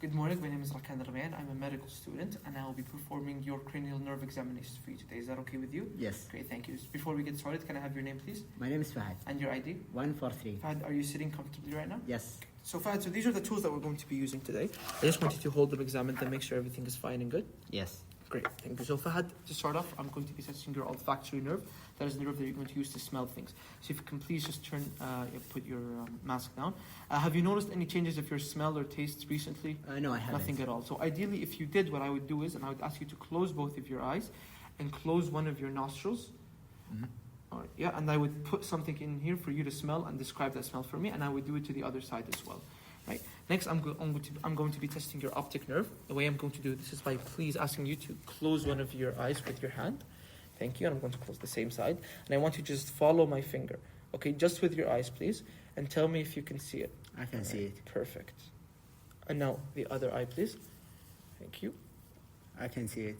Good morning, my name is Rakan Ramayan. I'm a medical student and I will be performing your cranial nerve examination for you today. Is that okay with you? Yes. Great, thank you. Before we get started, can I have your name, please? My name is Fahad. And your ID? 143. Fahad, are you sitting comfortably right now? Yes. So Fahad, these are the tools that we're going to be using today. I just want you to hold them, examine them, make sure everything is fine and good. Yes. Great, thank you. So Fahad, to start off, I'm going to be testing your olfactory nerve. That is the nerve that you're going to use to smell things. So if you can please just put your mask down. Have you noticed any changes of your smell or tastes recently? No, I haven't. Nothing at all. So ideally, if you did, what I would do is, and I would ask you to close both of your eyes and close one of your nostrils. Mm-hmm. Yeah, and I would put something in here for you to smell and describe that smell for me, and I would do it to the other side as well. Right. Next, I'm going to be testing your optic nerve. The way I'm going to do this is by please asking you to close one of your eyes with your hand. Thank you. And I'm going to close the same side. And I want you to just follow my finger. Okay, just with your eyes, please. And tell me if you can see it. I can see it. Perfect. And now the other eye, please. Thank you. I can see it.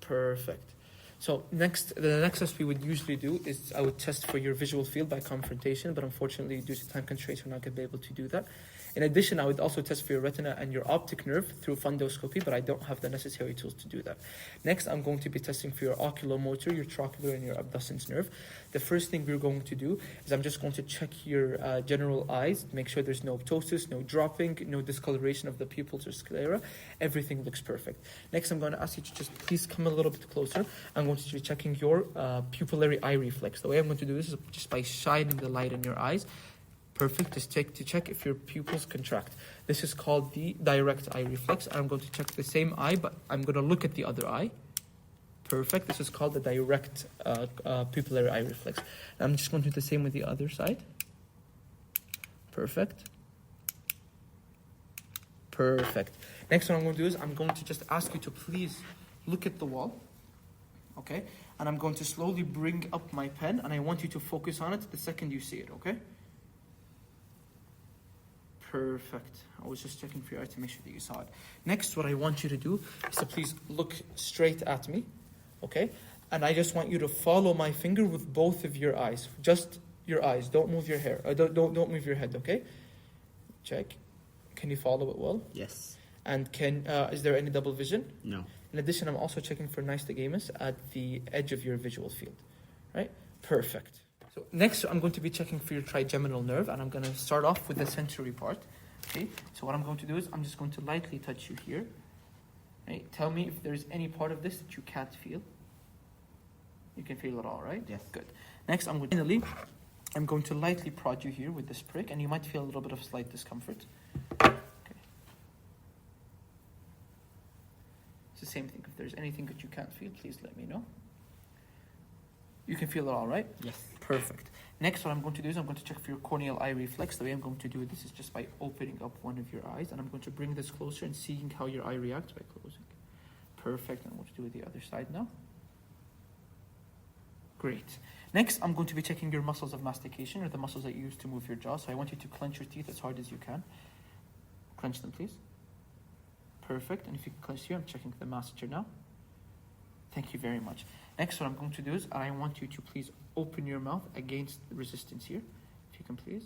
Perfect. So the next test we would usually do is I would test for your visual field by confrontation, but unfortunately due to time constraints we're not going to be able to do that. In addition, I would also test for your retina and your optic nerve through fundoscopy, but I don't have the necessary tools to do that. Next, I'm going to be testing for your oculomotor, your trochlear, and your abducens nerve. The first thing we're going to do is I'm just going to check your general eyes, make sure there's no ptosis, no dropping, no discoloration of the pupils or sclera. Everything looks perfect. Next, I'm going to ask you to just please come a little bit closer. I'm going to be checking your pupillary eye reflex. The way I'm going to do this is just by shining the light in your eyes. Perfect. Just check if your pupils contract. This is called the direct eye reflex. I'm going to check the same eye, but I'm going to look at the other eye. Perfect. This is called the direct pupillary eye reflex. I'm just going to do the same with the other side. Perfect. Perfect. Next what I'm going to do is I'm going to just ask you to please look at the wall. Okay? And I'm going to slowly bring up my pen, and I want you to focus on it the second you see it, okay? Perfect. I was just checking for your eye to make sure that you saw it. Next, what I want you to do is to please look straight at me, okay? And I just want you to follow my finger with both of your eyes. Just your eyes. Don't move your hair. Don't move your head, okay? Check. Can you follow it well? Yes. And is there any double vision? No. In addition, I'm also checking for nystagmus at the edge of your visual field, right? Perfect. So next, I'm going to be checking for your trigeminal nerve, and I'm going to start off with the sensory part. Okay. So what I'm going to do is I'm just going to lightly touch you here. Right. Tell me if there's any part of this that you can't feel. You can feel it all, right? Yes. Good. Next, I'm going to lightly prod you here with this prick, and you might feel a little bit of slight discomfort. Okay. It's the same thing. If there's anything that you can't feel, please let me know. You can feel it all, right? Yes. Perfect. Next, what I'm going to do is I'm going to check for your corneal eye reflex. The way I'm going to do this is just by opening up one of your eyes, and I'm going to bring this closer and seeing how your eye reacts by closing. Perfect. And I'm going to do it the other side now. Great. Next, I'm going to be checking your muscles of mastication, or the muscles that you use to move your jaw. So I want you to clench your teeth as hard as you can. Clench them, please. Perfect. And if you can clench here, I'm checking the masseter now. Thank you very much. Next, what I'm going to do is I want you to please open your mouth against the resistance here. If you can, please.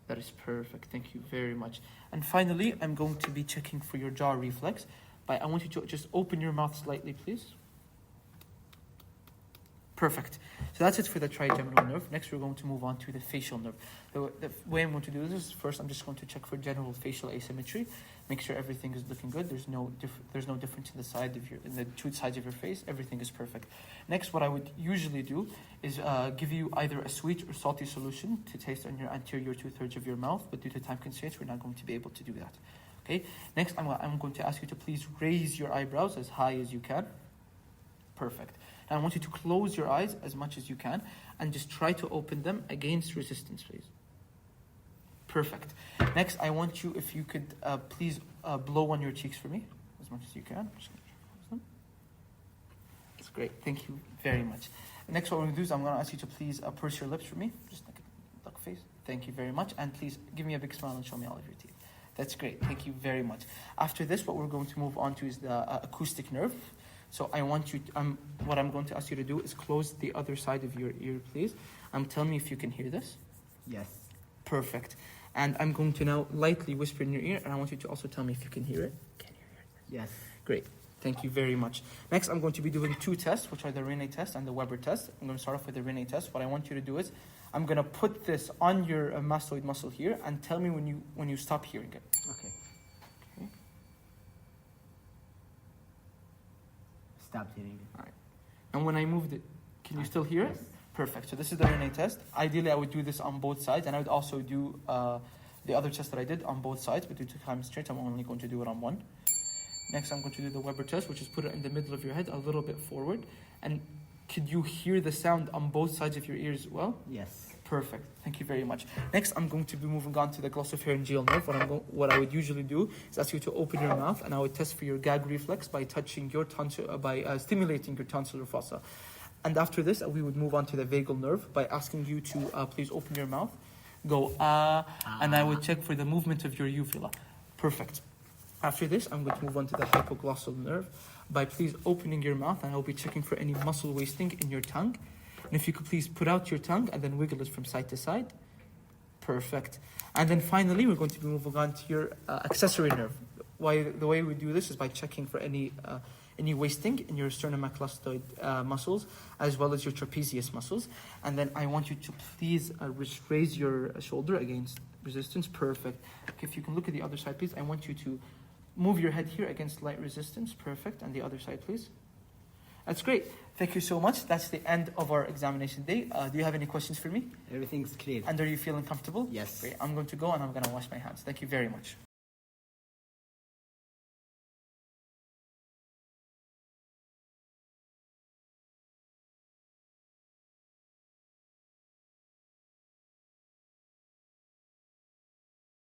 That is perfect. Thank you very much. And finally, I'm going to be checking for your jaw reflex. But I want you to just open your mouth slightly, please. Perfect. So that's it for the trigeminal nerve. Next, we're going to move on to the facial nerve. The way I'm going to do this is first, I'm just going to check for general facial asymmetry. Make sure everything is looking good. There's no difference in the two sides of your face. Everything is perfect. Next, what I would usually do is give you either a sweet or salty solution to taste on your anterior 2/3 of your mouth. But due to time constraints, we're not going to be able to do that. Okay. Next, I'm going to ask you to please raise your eyebrows as high as you can. Perfect. And I want you to close your eyes as much as you can and just try to open them against resistance, please. Perfect. Next, I want you, if you could please blow on your cheeks for me as much as you can. That's great. Thank you very much. Next, what we're going to do is I'm going to ask you to please purse your lips for me. Just like a duck face. Thank you very much. And please give me a big smile and show me all of your teeth. That's great. Thank you very much. After this, what we're going to move on to is the acoustic nerve. So I want you, what I'm going to ask you to do is close the other side of your ear, please. Tell me if you can hear this. Yes. Perfect. And I'm going to now lightly whisper in your ear, and I want you to also tell me if you can hear it. Can you hear it? Yes. Great. Thank you very much. Next, I'm going to be doing 2 tests, which are the Rene test and the Weber test. I'm going to start off with the Rene test. What I want you to do is, I'm going to put this on your mastoid muscle here, and tell me when you stop hearing it. Okay. Okay. Stop hearing it. All right. And when I moved it, can you still hear it? Yes. Perfect. So this is the Rene test. Ideally, I would do this on both sides, and I would also do the other test that I did on both sides, but due to time constraints, I'm only going to do it on one. Next, I'm going to do the Weber test, which is put it in the middle of your head, a little bit forward. And could you hear the sound on both sides of your ears as well? Yes. Perfect. Thank you very much. Next, I'm going to be moving on to the glossopharyngeal nerve. What I would usually do is ask you to open your mouth, and I would test for your gag reflex by touching your tonsil, by stimulating your tonsillar fossa. And after this, we would move on to the vagal nerve by asking you to please open your mouth, go and I would check for the movement of your uvula. Perfect. After this, I'm going to move on to the hypoglossal nerve by please opening your mouth, and I'll be checking for any muscle wasting in your tongue. And if you could please put out your tongue and then wiggle it from side to side. Perfect. And then finally, we're going to be moving on to your accessory nerve. The way we do this is by checking for any wasting in your sternocleidomastoid muscles, as well as your trapezius muscles. And then I want you to please raise your shoulder against resistance. Perfect. Okay, if you can look at the other side, please. I want you to move your head here against light resistance. Perfect. And the other side, please. That's great. Thank you so much. That's the end of our examination day. Do you have any questions for me? Everything's clear. And are you feeling comfortable? Yes. Great. I'm going to go and I'm going to wash my hands. Thank you very much.